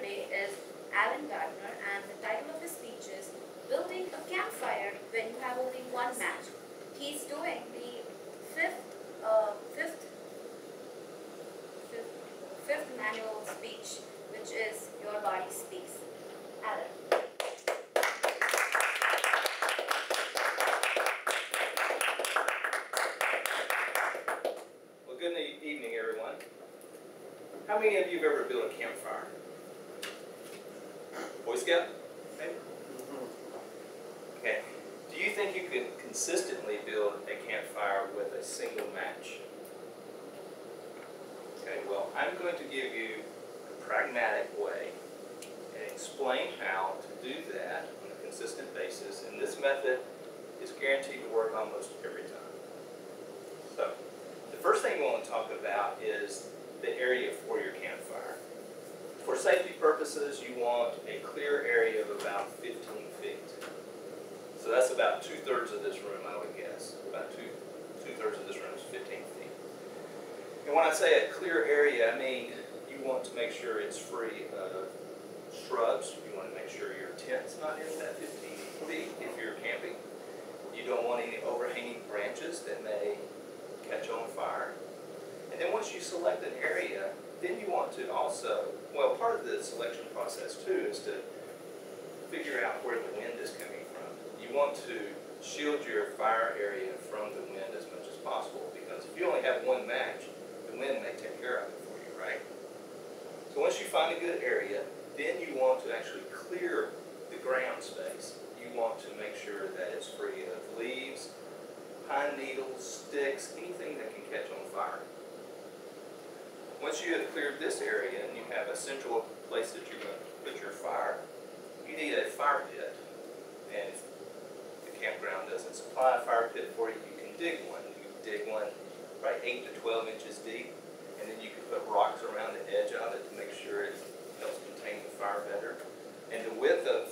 today is Gardner, and the title of his speech is Building a Campfire When You Have Only One Match. He's doing the fifth manual speech, which is Your Body Speaks. Alan. Well, good evening, everyone. How many of you have ever built a campfire? Boy Scout? Maybe? Okay. Do you think you can consistently build a campfire with a single match? Okay, well, I'm going to give you a pragmatic way and explain how to do that on a consistent basis, and this method is guaranteed to work almost every time. So, the first thing we want to talk about is the area for your campfire. For safety purposes, you want a clear area of about 15 feet. So that's about 2/3 of this room, I would guess. About two-thirds of this room is 15 feet. And when I say a clear area, I mean you want to make sure it's free of shrubs. You want to make sure your tent's not in that 15 feet if you're camping. You don't want any overhanging branches that may catch on fire. And then once you select an area, then you want to also, well, part of the selection process too is to figure out where the wind is coming from. You want to shield your fire area from the wind as much as possible, because if you only have one match, the wind may take care of it for you, right? So once you find a good area, then you want to actually clear the ground space. You want to make sure that it's free of leaves, pine needles, sticks, anything that can catch on fire. Once you have cleared this area and you have a central place that you're going to put your fire, you need a fire pit. And if the campground doesn't supply a fire pit for you, you can dig one. You can dig one right 8 to 12 inches deep, and then you can put rocks around the edge of it to make sure it helps contain the fire better. And the width of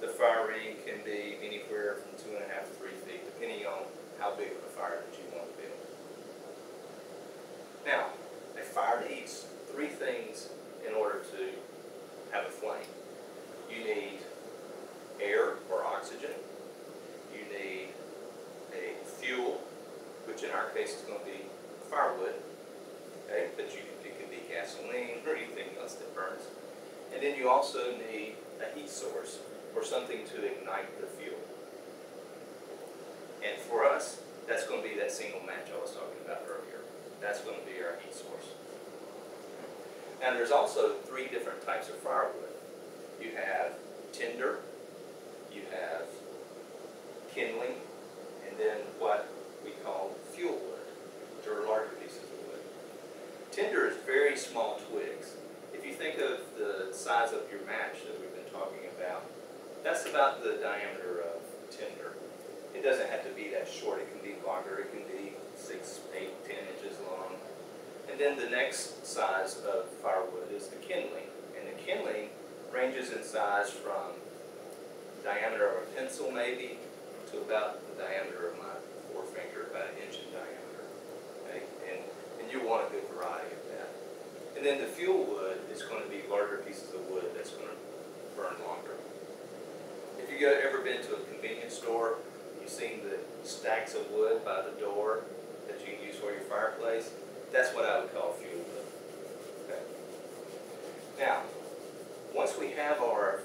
the fire ring can be anywhere from 2.5 to 3 feet, depending on how big of a fire that you want to build. Now, a fire needs 3 things in order to have a flame. You need air or oxygen. You need a fuel, which in our case is going to be firewood. Okay, but it can be gasoline or anything else that burns. And then you also need a heat source or something to ignite the fuel. And for us, that's going to be that single match I was talking about earlier. That's going to be our heat source. Now there's also 3 different types of firewood. You have tinder, you have kindling, and then what we call fuel wood, which are larger pieces of wood. Tinder is very small twigs. If you think of the size of your match that we've been talking about, that's about the diameter of tinder. It doesn't have to be that short. It can be longer. It can be 6, 8, 10 inches long. And then the next size of firewood is the kindling. And the kindling ranges in size from the diameter of a pencil maybe to about the diameter of my forefinger, about 1 inch in diameter. Okay? And you want a good variety of that. And then the fuel wood is going to be larger pieces of wood that's going to burn longer. If you've ever been to a convenience store, you've seen the stacks of wood by the door that you can use for your fireplace. That's what I would call fuel wood. Okay. Now, once we have our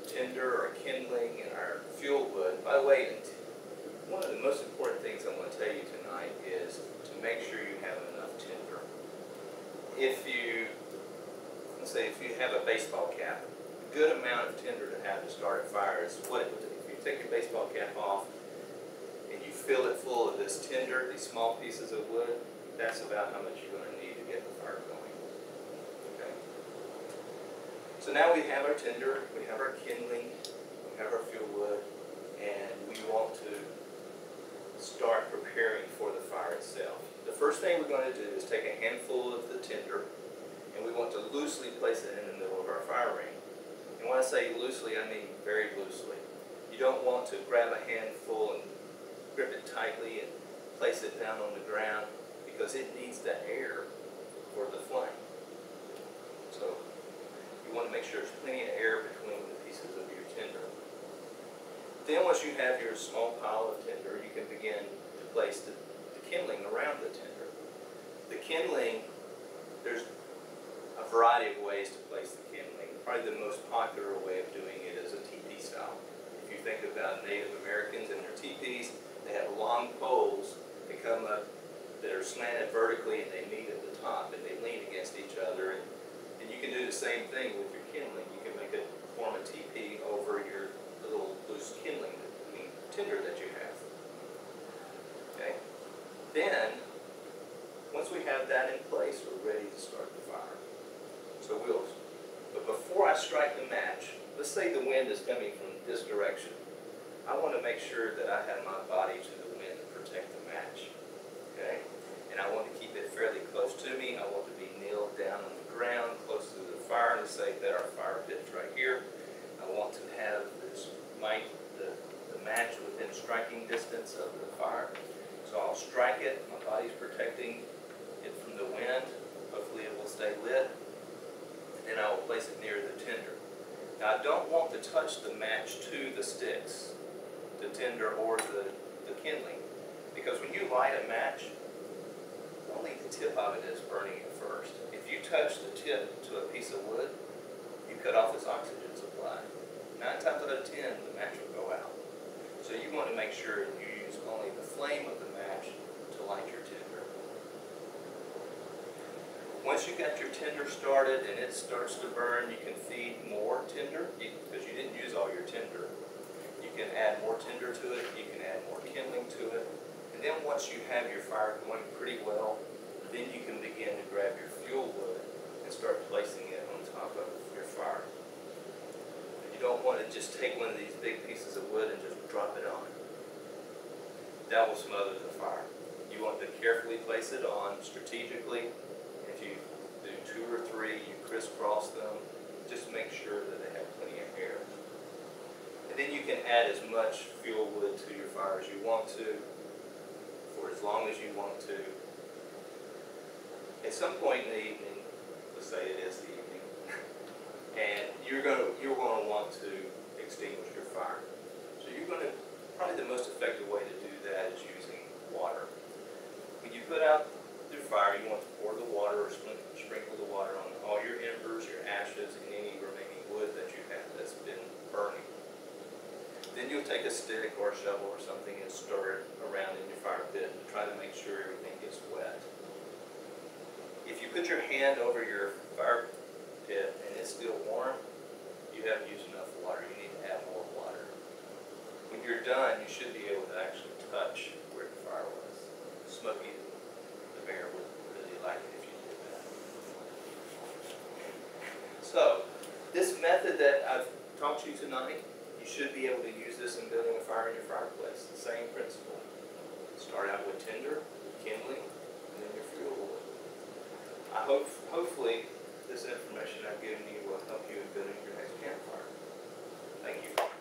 tinder, our kindling, and our fuel wood, by the way, one of the most important things I want to tell you tonight is to make sure you have enough tinder. If you, let's say if you have a baseball cap, a good amount of tinder to have to start a fire is what it would do. If you take your baseball cap off and you fill it full of this tinder, these small pieces of wood, that's about how much you're going to need to get the fire going. Okay. So now we have our tinder, we have our kindling, we have our fuel wood, and we want to start preparing for the fire itself. The first thing we're going to do is take a handful of the tinder, and we want to loosely place it in the middle of our fire ring. And when I say loosely, I mean very loosely. You don't want to grab a handful and grip it tightly and place it down on the ground, because it needs the air for the flame. So you want want to make sure there's plenty of air between the pieces of your tinder. Then once you have your small pile of tinder, you can begin to place the kindling around the tinder. The kindling, there's a variety of ways to place the kindling. Probably the most popular way of doing it is a teepee style. If you think about Native Americans and their teepees, they have long poles that come up that are slanted vertically, and they meet at the top and they lean against each other. And you can do the same thing with your kindling. You can make it form a teepee over your little loose kindling, tinder that you have. Okay. Then, once we have that in place, we're ready to start the fire. So but before I strike the match, let's say the wind is coming from this direction. I want to make sure that I have my body to the wind to protect the match. Okay? And I want to keep it fairly close to me. I want to be kneeled down on the ground, close to the fire. Let's say that our fire pit's right here. I want to have this the match within striking distance of the fire. So I'll strike it. My body's protecting it from the wind. Hopefully it will stay lit. And I will place it near the tinder. Now I don't want to touch the match to the sticks, the tinder or the kindling, because when you light a match, only the tip of it is burning at first. If you touch the tip to a piece of wood, you cut off its oxygen supply. 9 times out of 10, the match will go out. So you want to make sure you use only the flame of the match to light your tinder. Once you got your tinder started and it starts to burn, you can feed more tinder, because you didn't use all your tinder. You can add more tinder to it, you can add more kindling to it, and then once you have your fire going pretty well, then you can begin to grab your fuel wood and start placing it on top of your fire. You don't want to just take one of these big pieces of wood and just drop it on. That will smother the fire. You want to carefully place it on strategically. If you do 2 or 3, you crisscross them. Just make sure that they have plenty of air. And then you can add as much fuel wood to your fire as you want to, for as long as you want to. At some point in the evening, let's say it is the evening, and you're going to want to extinguish your fire. So probably the most effective way to do that is using water. When you put out your fire, you want to pour the water or sprinkle the water on all your embers, your ashes, and any remaining wood that you have that's been burning. Then you'll take a stick or a shovel or something and stir it around in your fire pit to try to make sure everything gets wet. If you put your hand over your fire pit and it's still warm, you haven't used enough water. You need to add more water. When you're done, you should be able to actually touch where the fire was. Smokey the Bear would really like it if you did that. So, this method that I've taught you tonight, you should be able to use this in building a fire in your fireplace. The same principle. Start out with tinder, kindling, and then your fuel wood. Hopefully this information I've given you will help you in building your next campfire. Thank you.